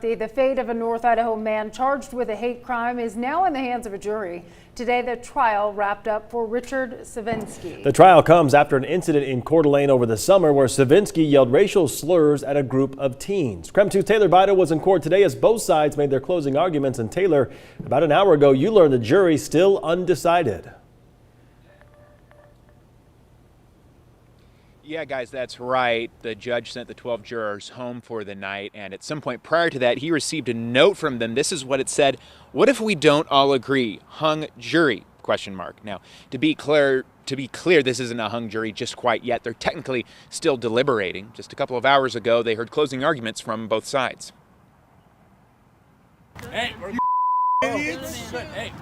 The fate of a North Idaho man charged with a hate crime is now in the hands of a jury. Today, the trial wrapped up for Richard Sovenski. The trial comes after an incident in Coeur over the summer where Sovenski yelled racial slurs at a group of teens. KREM 2's Taylor Bido was in court today as both sides made their closing arguments. And Taylor, about an hour ago, you learned the jury still undecided. Yeah, guys, that's right. The judge sent the 12 jurors home for the night, and at some point prior to that, he received a note from them. This is what it said: "What if we don't all agree? Hung jury?" ? Now, to be clear, this isn't a hung jury just quite yet. They're technically still deliberating. Just a couple of hours ago, they heard closing arguments from both sides. Hey, we're idiots. Hey.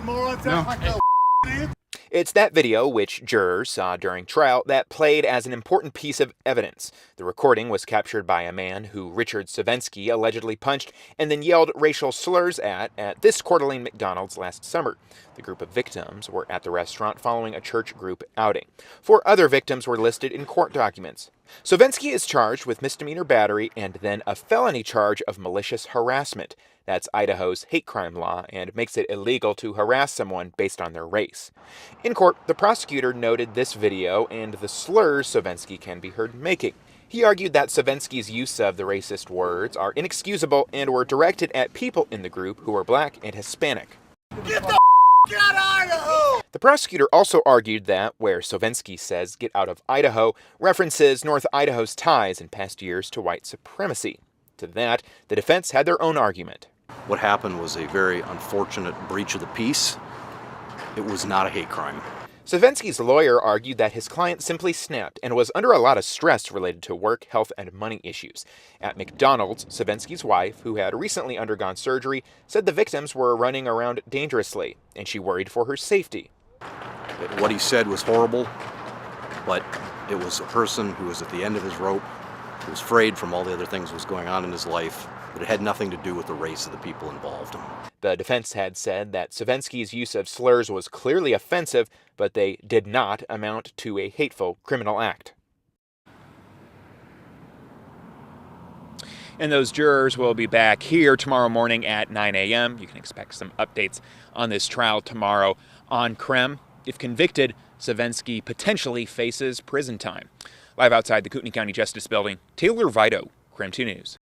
Morons, It's that video, which jurors saw during trial, that played as an important piece of evidence. The recording was captured by a man who Richard Sovenski allegedly punched and then yelled racial slurs at this Coeur McDonald's last summer. The group of victims were at the restaurant following a church group outing. 4 other victims were listed in court documents. Sovenski is charged with misdemeanor battery and then a felony charge of malicious harassment. That's Idaho's hate crime law and makes it illegal to harass someone based on their race. In court, the prosecutor noted this video and the slurs Sovenski can be heard making. He argued that Sovenski's use of the racist words are inexcusable and were directed at people in the group who are black and Hispanic. Get the out of Idaho! The prosecutor also argued that where Sovenski says "get out of Idaho" references North Idaho's ties in past years to white supremacy. To that, the defense had their own argument. What happened was a very unfortunate breach of the peace. It was not a hate crime. Sovenski's lawyer argued that his client simply snapped and was under a lot of stress related to work, health, and money issues. At McDonald's, Sovenski's wife, who had recently undergone surgery, said the victims were running around dangerously, and she worried for her safety. What he said was horrible, but it was a person who was at the end of his rope, who was frayed from all the other things that was going on in his life, but it had nothing to do with the race of the people involved. The defense had said that Sovenski's use of slurs was clearly offensive, but they did not amount to a hateful criminal act. And those jurors will be back here tomorrow morning at 9 a.m. You can expect some updates on this trial tomorrow on KREM. If convicted, Sovenski potentially faces prison time. Live outside the Kootenai-County Justice Building, Taylor Bido, KREM 2 News.